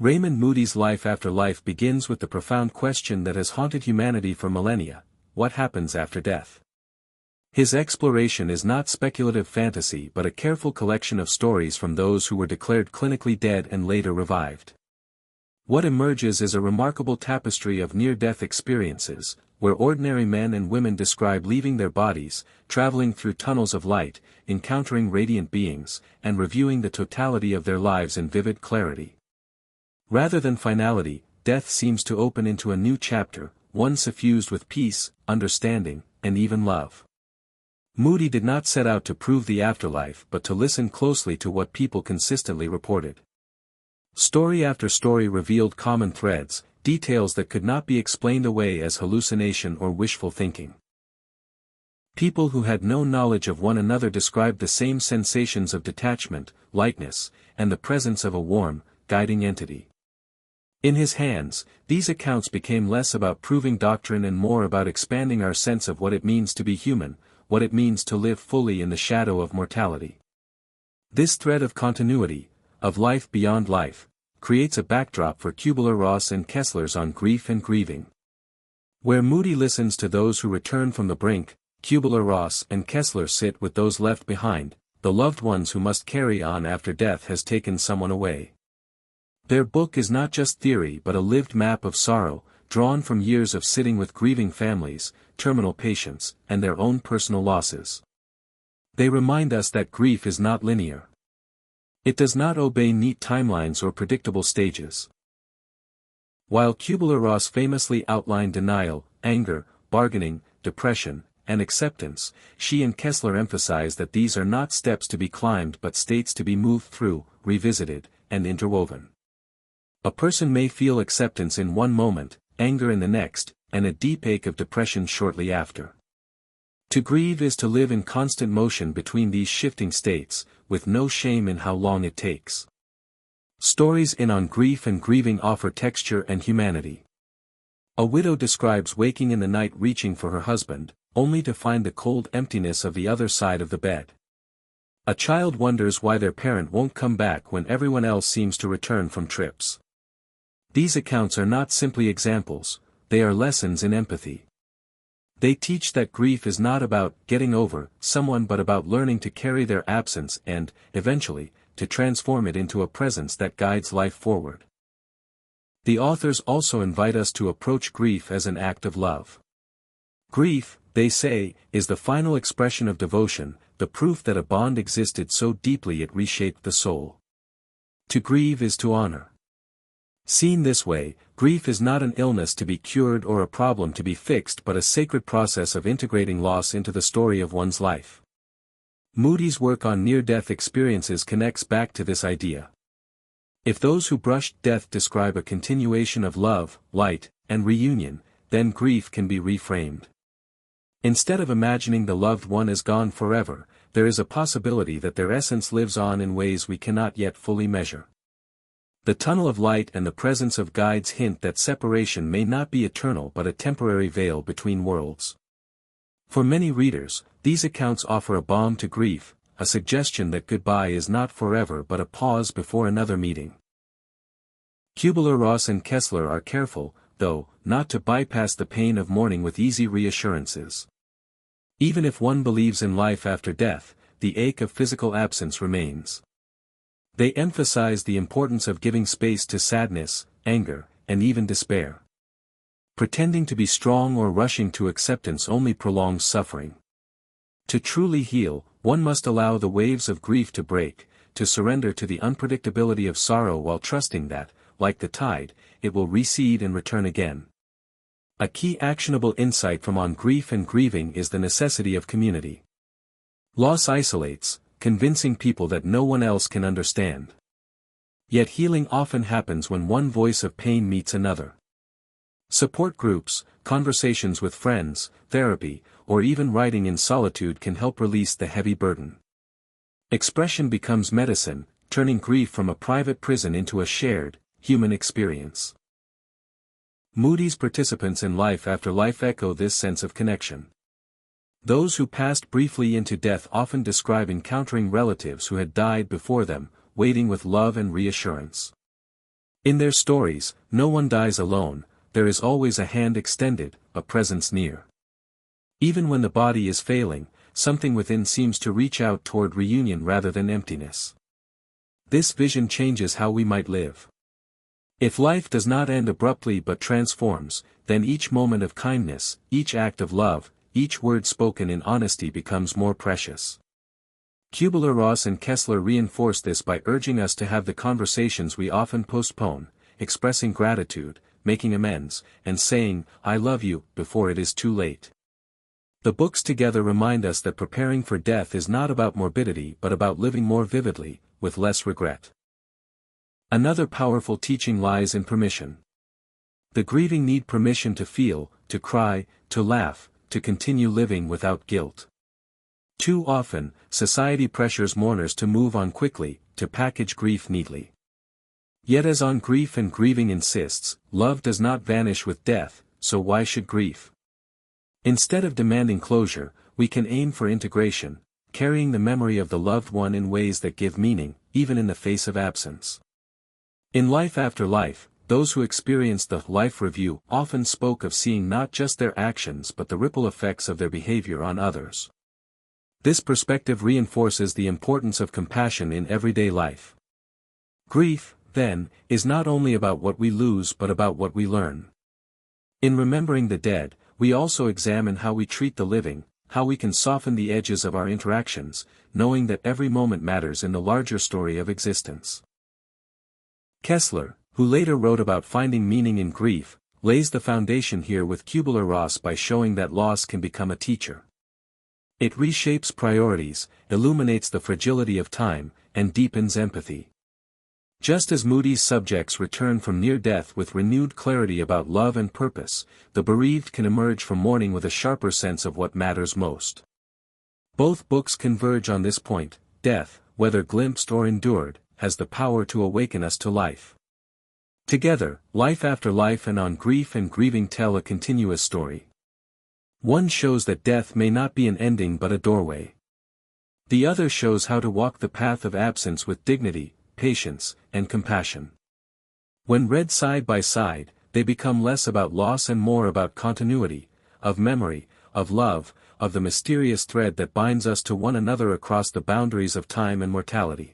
Raymond Moody's Life After Life begins with the profound question that has haunted humanity for millennia: what happens after death? His exploration is not speculative fantasy but a careful collection of stories from those who were declared clinically dead and later revived. What emerges is a remarkable tapestry of near-death experiences, where ordinary men and women describe leaving their bodies, traveling through tunnels of light, encountering radiant beings, and reviewing the totality of their lives in vivid clarity. Rather than finality, death seems to open into a new chapter, one suffused with peace, understanding, and even love. Moody did not set out to prove the afterlife but to listen closely to what people consistently reported. Story after story revealed common threads, details that could not be explained away as hallucination or wishful thinking. People who had no knowledge of one another described the same sensations of detachment, lightness, and the presence of a warm, guiding entity. In his hands, these accounts became less about proving doctrine and more about expanding our sense of what it means to be human, what it means to live fully in the shadow of mortality. This thread of continuity, of life beyond life, creates a backdrop for Kübler-Ross and Kessler's On Grief and Grieving. Where Moody listens to those who return from the brink, Kübler-Ross and Kessler sit with those left behind, the loved ones who must carry on after death has taken someone away. Their book is not just theory but a lived map of sorrow, drawn from years of sitting with grieving families, terminal patients, and their own personal losses. They remind us that grief is not linear. It does not obey neat timelines or predictable stages. While Kübler-Ross famously outlined denial, anger, bargaining, depression, and acceptance, she and Kessler emphasize that these are not steps to be climbed but states to be moved through, revisited, and interwoven. A person may feel acceptance in one moment, anger in the next, and a deep ache of depression shortly after. To grieve is to live in constant motion between these shifting states, with no shame in how long it takes. Stories in On Grief and Grieving offer texture and humanity. A widow describes waking in the night reaching for her husband, only to find the cold emptiness of the other side of the bed. A child wonders why their parent won't come back when everyone else seems to return from trips. These accounts are not simply examples, they are lessons in empathy. They teach that grief is not about getting over someone but about learning to carry their absence and, eventually, to transform it into a presence that guides life forward. The authors also invite us to approach grief as an act of love. Grief, they say, is the final expression of devotion, the proof that a bond existed so deeply it reshaped the soul. To grieve is to honor. Seen this way, grief is not an illness to be cured or a problem to be fixed but a sacred process of integrating loss into the story of one's life. Moody's work on near-death experiences connects back to this idea. If those who brushed death describe a continuation of love, light, and reunion, then grief can be reframed. Instead of imagining the loved one as gone forever, there is a possibility that their essence lives on in ways we cannot yet fully measure. The tunnel of light and the presence of guides hint that separation may not be eternal but a temporary veil between worlds. For many readers, these accounts offer a balm to grief, a suggestion that goodbye is not forever but a pause before another meeting. Kübler-Ross and Kessler are careful, though, not to bypass the pain of mourning with easy reassurances. Even if one believes in life after death, the ache of physical absence remains. They emphasize the importance of giving space to sadness, anger, and even despair. Pretending to be strong or rushing to acceptance only prolongs suffering. To truly heal, one must allow the waves of grief to break, to surrender to the unpredictability of sorrow while trusting that, like the tide, it will recede and return again. A key actionable insight from On Grief and Grieving is the necessity of community. Loss isolates, convincing people that no one else can understand. Yet healing often happens when one voice of pain meets another. Support groups, conversations with friends, therapy, or even writing in solitude can help release the heavy burden. Expression becomes medicine, turning grief from a private prison into a shared, human experience. Moody's participants in Life After Life echo this sense of connection. Those who passed briefly into death often describe encountering relatives who had died before them, waiting with love and reassurance. In their stories, no one dies alone, there is always a hand extended, a presence near. Even when the body is failing, something within seems to reach out toward reunion rather than emptiness. This vision changes how we might live. If life does not end abruptly but transforms, then each moment of kindness, each act of love, each word spoken in honesty becomes more precious. Kubler-Ross and Kessler reinforce this by urging us to have the conversations we often postpone, expressing gratitude, making amends, and saying, "I love you," before it is too late. The books together remind us that preparing for death is not about morbidity but about living more vividly, with less regret. Another powerful teaching lies in permission. The grieving need permission to feel, to cry, to laugh, to continue living without guilt. Too often, society pressures mourners to move on quickly, to package grief neatly. Yet as On Grief and Grieving insists, love does not vanish with death, so why should grief? Instead of demanding closure, we can aim for integration, carrying the memory of the loved one in ways that give meaning, even in the face of absence. In Life After Life, those who experienced the life review often spoke of seeing not just their actions but the ripple effects of their behavior on others. This perspective reinforces the importance of compassion in everyday life. Grief, then, is not only about what we lose but about what we learn. In remembering the dead, we also examine how we treat the living, how we can soften the edges of our interactions, knowing that every moment matters in the larger story of existence. Kessler, who later wrote about finding meaning in grief, lays the foundation here with Kubler-Ross by showing that loss can become a teacher. It reshapes priorities, illuminates the fragility of time, and deepens empathy. Just as Moody's subjects return from near death with renewed clarity about love and purpose, the bereaved can emerge from mourning with a sharper sense of what matters most. Both books converge on this point: death, whether glimpsed or endured, has the power to awaken us to life. Together, Life After Life and On Grief and Grieving tell a continuous story. One shows that death may not be an ending but a doorway. The other shows how to walk the path of absence with dignity, patience, and compassion. When read side by side, they become less about loss and more about continuity, of memory, of love, of the mysterious thread that binds us to one another across the boundaries of time and mortality.